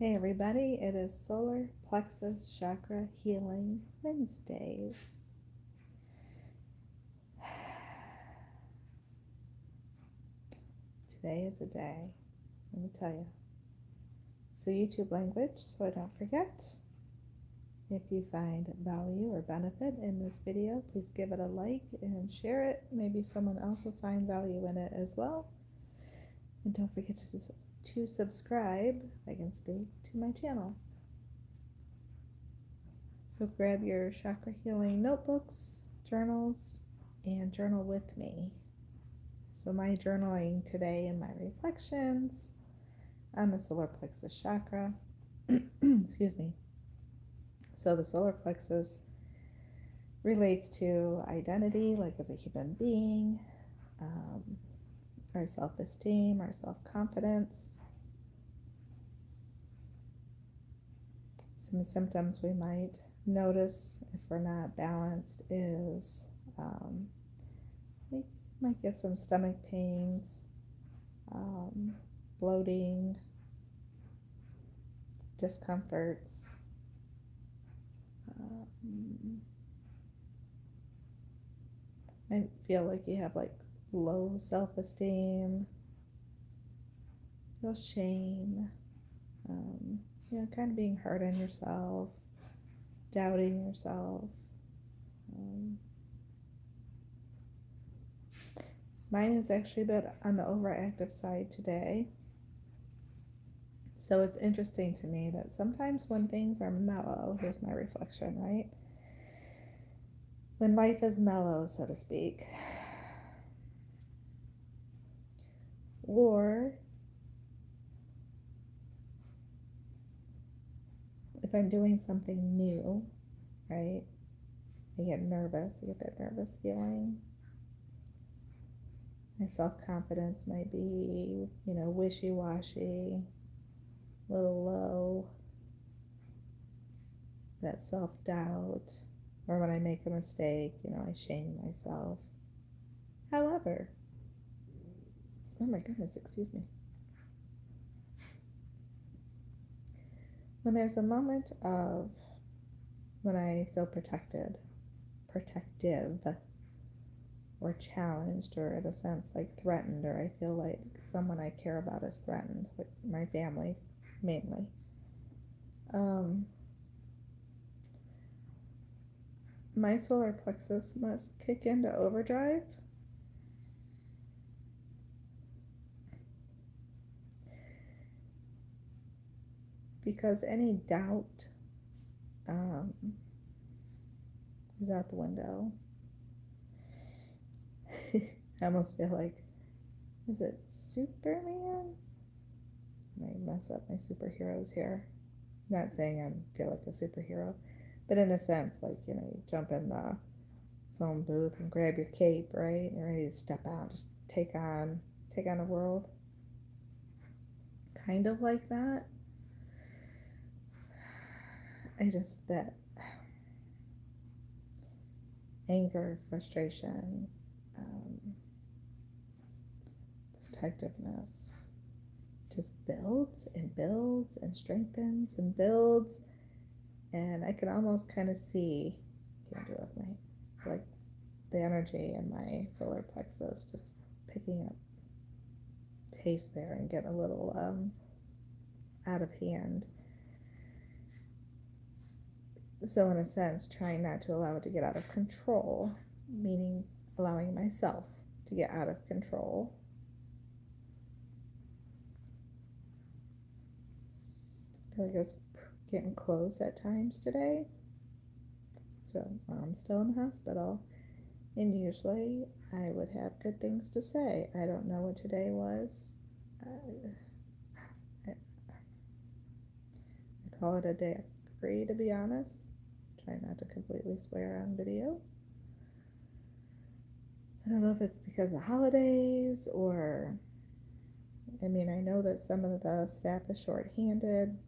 Hey everybody, it is Solar Plexus Chakra Healing Wednesdays. Today is a day, let me tell you. It's a YouTube language, so I don't forget. If you find value or benefit in this video, please give it a like and share it. Maybe someone else will find value in it as well. And don't forget to subscribe, if I can speak, to my channel. So grab your chakra healing notebooks, journals, and journal with me. So my journaling today and my reflections on the solar plexus chakra. Excuse me. So the solar plexus relates to identity, like as a human being, our self-esteem, our self-confidence. Some symptoms we might notice if we're not balanced is we might get some stomach pains, bloating, discomforts, might feel like you have like low self-esteem, feel shame, kind of being hard on yourself, doubting yourself. Mine is actually a bit on the overactive side today. So it's interesting to me that sometimes when things are mellow, here's my reflection, right? When life is mellow, so to speak, or if I'm doing something new, right, I get nervous, I get that nervous feeling. My self-confidence might be, wishy-washy, a little low. That self-doubt, or when I make a mistake, I shame myself. However, oh my goodness, excuse me. When there's a moment of when I feel protective, or challenged, or in a sense like threatened, or I feel like someone I care about is threatened, like my family mainly. My solar plexus must kick into overdrive. Because any doubt is out the window. I almost feel like, is it Superman? I might mess up my superheroes here. Not saying I feel like a superhero, but in a sense, like, you jump in the phone booth and grab your cape, right? You're ready to step out, just take on the world. Kind of like that. That anger, frustration, protectiveness just builds and builds and strengthens and builds, and I can almost kind of see, if you do it with my, like, the energy in my solar plexus just picking up pace there and getting a little out of hand. So in a sense, trying not to allow it to get out of control, meaning allowing myself to get out of control. I feel like I was getting close at times today. So I'm still in the hospital, and usually I would have good things to say. I don't know what today was. I call it a day of free, to be honest. Try not to completely swear on video. I don't know if it's because of the holidays, or I know that some of the staff is short-handed.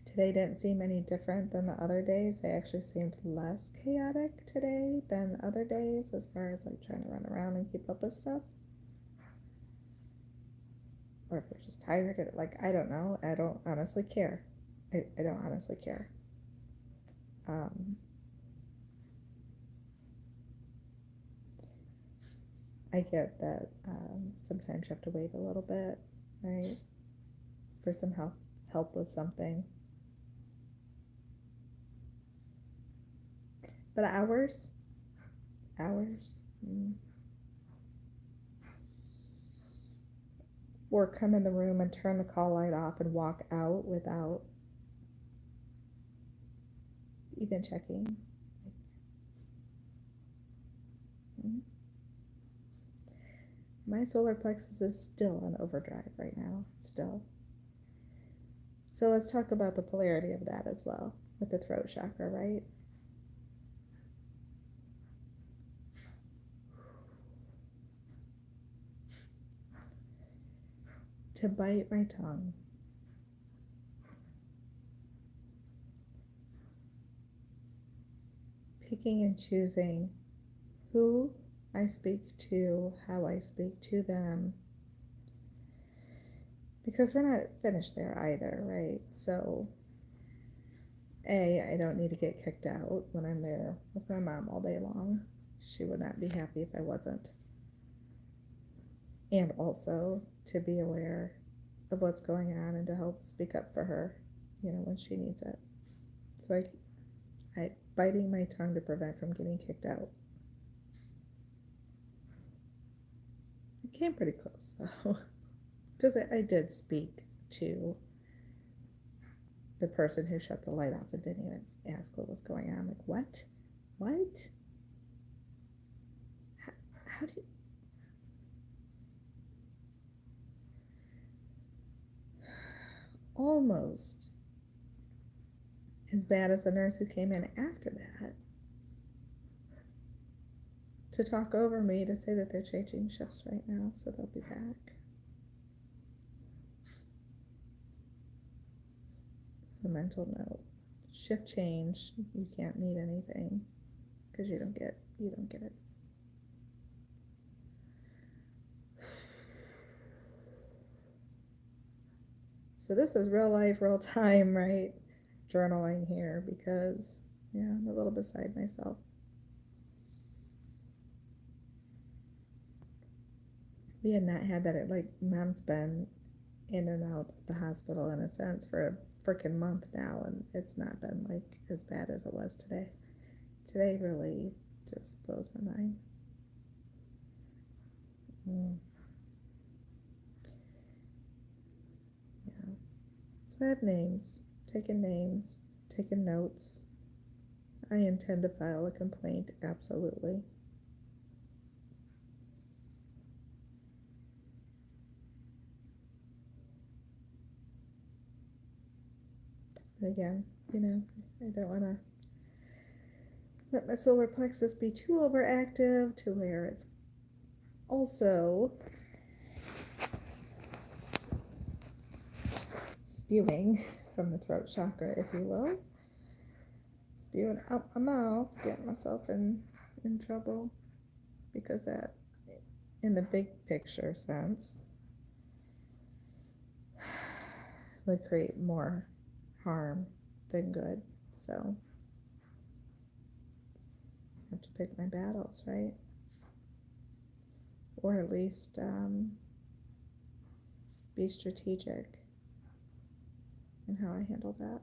Today didn't seem any different than the other days. They actually seemed less chaotic today than other days, as far as like trying to run around and keep up with stuff. or if they're just tired, or like, I don't know. I don't honestly care. I don't honestly care. I get that sometimes you have to wait a little bit, right, for some help with something. But hours, mm. Or come in the room and turn the call light off and walk out without even checking. Mm. My solar plexus is still on overdrive right now, still. So let's talk about the polarity of that as well with the throat chakra, right? To bite my tongue. Picking and choosing who I speak to, how I speak to them. Because we're not finished there either, right? So, I don't need to get kicked out when I'm there with my mom all day long. She would not be happy if I wasn't. And also to be aware of what's going on and to help speak up for her, when she needs it. So I biting my tongue to prevent from getting kicked out. It came pretty close though, because I did speak to the person who shut the light off and didn't even ask what was going on. Like, what? How do you... Almost as bad as the nurse who came in after that to talk over me to say that they're changing shifts right now, so they'll be back. It's a mental note. Shift change, you can't need anything because you don't get it. So this is real life, real time, right? Journaling here because, I'm a little beside myself. We had not had that. Mom's been in and out of the hospital in a sense for a freaking month now, and it's not been like as bad as it was today. Today really just blows my mind. Yeah. So I have names, taken notes. I intend to file a complaint, absolutely. But again, I don't want to let my solar plexus be too overactive to where it's also spewing from the throat chakra, if you will. Spewing out my mouth, getting myself in trouble, because that, in the big picture sense, would create more harm than good. So I have to pick my battles, right? Or at least be strategic in how I handle that.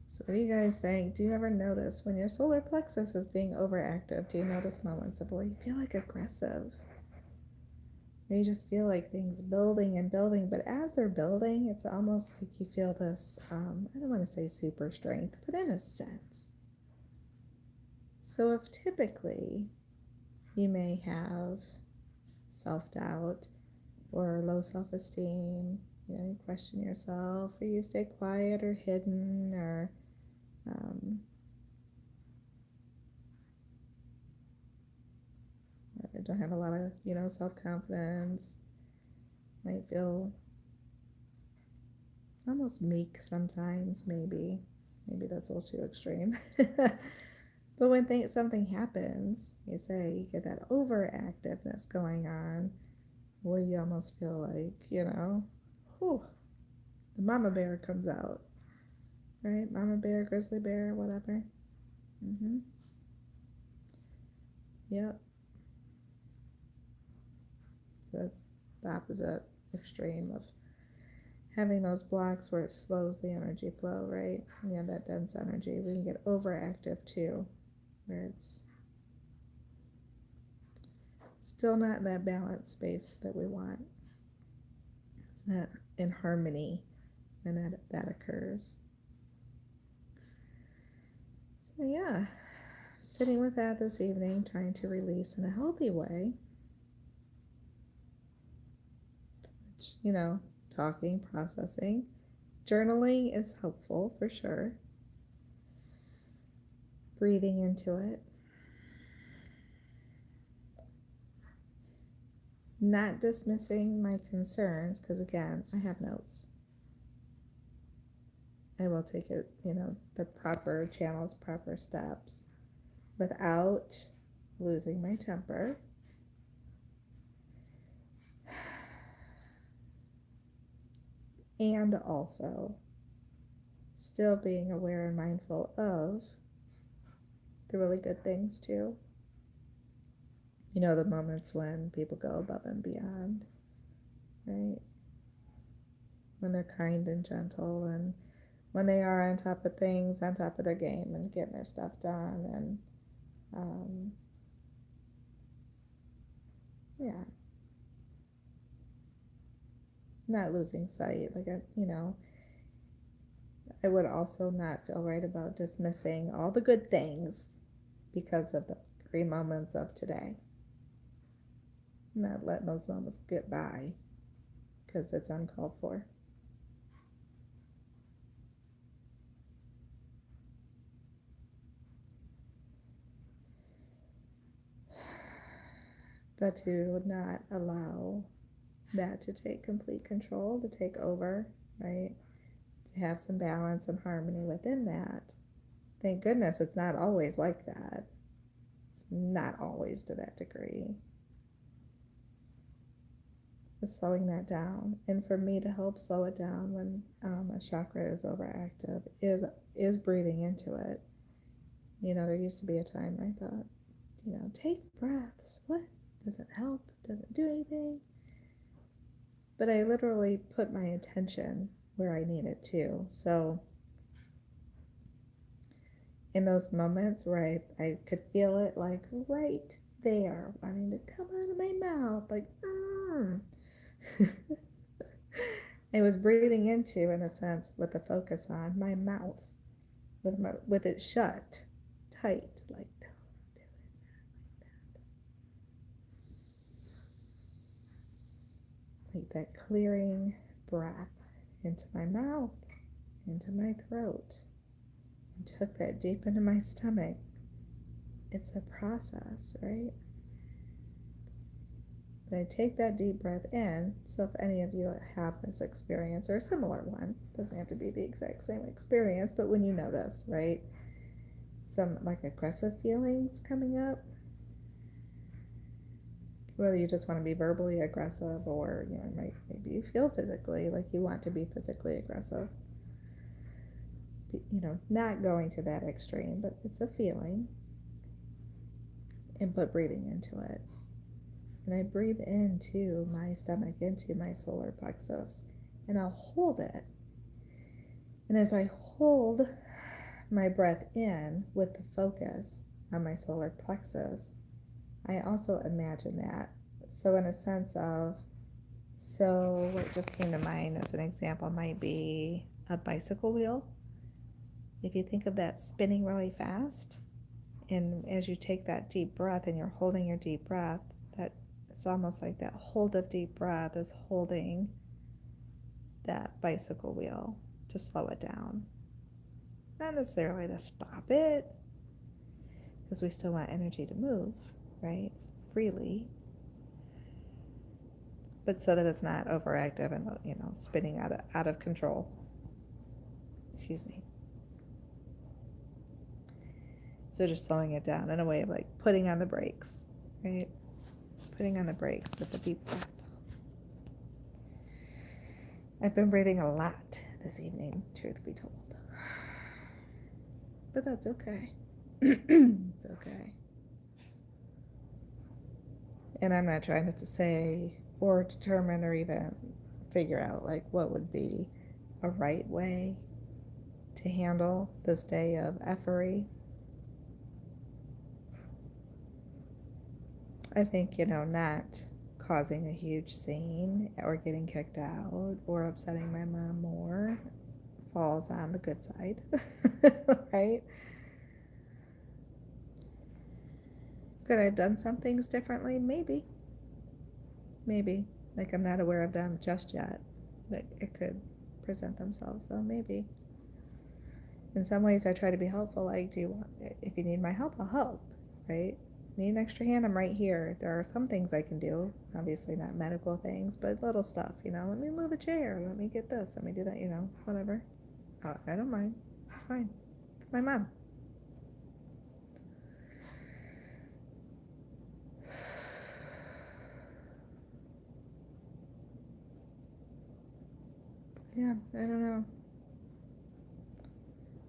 So what do you guys think? Do you ever notice when your solar plexus is being overactive, do you notice moments of where you feel like aggressive? You just feel like things building and building, but as they're building, it's almost like you feel this, I don't want to say super strength, but in a sense. So if typically you may have self-doubt or low self-esteem, you question yourself, or you stay quiet or hidden, or don't have a lot of, self-confidence, might feel almost meek sometimes, maybe that's a little too extreme. But But when something happens, you say you get that overactiveness going on where you almost feel like, whew, the mama bear comes out, right? Mama bear, grizzly bear, whatever. Yep. So that's the opposite extreme of having those blocks where it slows the energy flow, right? You have that dense energy. We can get overactive too, where it's still not in that balanced space that we want. It's not in harmony when that occurs. So yeah, sitting with that this evening, trying to release in a healthy way. Which, talking, processing. Journaling is helpful for sure. Breathing into it. Not dismissing my concerns, because again, I have notes. I will take it, the proper channels, proper steps, without losing my temper. And also still being aware and mindful of the really good things too. The moments when people go above and beyond, right? When they're kind and gentle, and when they are on top of things, on top of their game, and getting their stuff done, and not losing sight. Like, I would also not feel right about dismissing all the good things because of the 3 moments of today. Not letting those moments get by because it's uncalled for. But to not allow that to take complete control, to take over, right? To have some balance and harmony within that. Thank goodness it's not always like that. It's not always to that degree. But slowing that down. And for me to help slow it down when a chakra is overactive is breathing into it. There used to be a time where I thought, take breaths. What? Does it help? Does it do anything? But I literally put my attention where I need it to. So in those moments where I could feel it like right there, wanting to come out of my mouth, like, I was breathing into, in a sense, with the focus on my mouth, with it shut tight, like, don't do it like that. Like that clearing breath into my mouth, into my throat, and took that deep into my stomach. It's a process, right? But I take that deep breath in. So if any of you have this experience or a similar one, doesn't have to be the exact same experience, but when you notice, right, some like aggressive feelings coming up, whether you just want to be verbally aggressive or maybe you feel physically like you want to be physically aggressive, not going to that extreme, but it's a feeling, and put breathing into it. And I breathe into my stomach, into my solar plexus, and I'll hold it. And as I hold my breath in with the focus on my solar plexus, I also imagine that. So in a sense of, what just came to mind as an example might be a bicycle wheel. If you think of that spinning really fast, and as you take that deep breath and you're holding your deep breath, that it's almost like that hold of deep breath is holding that bicycle wheel to slow it down. Not necessarily to stop it, because we still want energy to move, right, freely, but so that it's not overactive and spinning out of control. Excuse me. So just slowing it down in a way of like putting on the brakes, right? Putting on the brakes with the deep breath. I've been breathing a lot this evening, truth be told. But that's okay. It's okay. And I'm not trying to say or determine or even figure out like what would be a right way to handle this day of effery. I think, not causing a huge scene or getting kicked out or upsetting my mom more falls on the good side, right? Could I have done some things differently? Maybe. Like I'm not aware of them just yet. Like it could present themselves, so maybe. In some ways, I try to be helpful. Like, if you need my help, I'll help, right? Need an extra hand, I'm right here. There are some things I can do, obviously not medical things, but little stuff, let me move a chair, let me get this, let me do that, whatever. I don't mind. It's fine. It's my mom. Yeah, I don't know.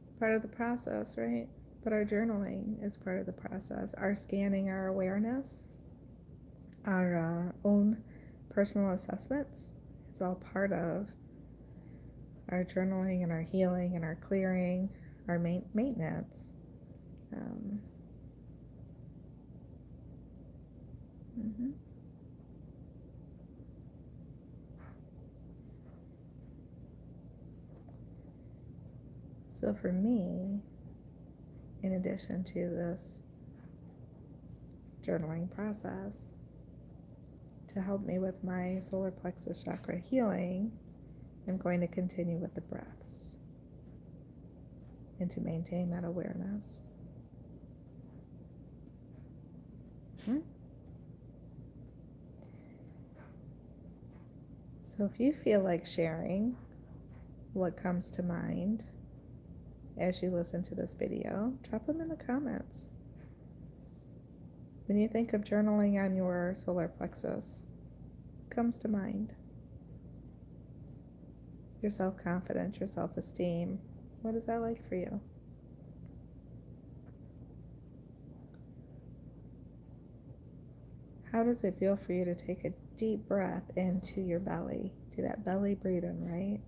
It's part of the process, right? But our journaling is part of the process. Our scanning, our awareness, our own personal assessments, it's all part of our journaling and our healing and our clearing, our maintenance. Mm-hmm. So for me, in addition to this journaling process, to help me with my solar plexus chakra healing, I'm going to continue with the breaths and to maintain that awareness. So if you feel like sharing what comes to mind as you listen to this video, drop them in the comments. When you think of journaling on your solar plexus, what comes to mind? Your self-confidence, your self-esteem. What is that like for you? How does it feel for you to take a deep breath into your belly? Do that belly breathing, right?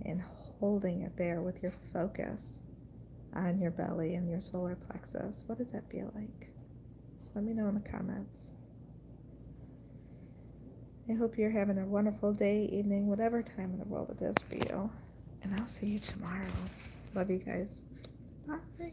And holding it there with your focus on your belly and your solar plexus. What does that feel like? Let me know in the comments. I hope you're having a wonderful day, evening, whatever time in the world it is for you. And I'll see you tomorrow. Love you guys. Bye.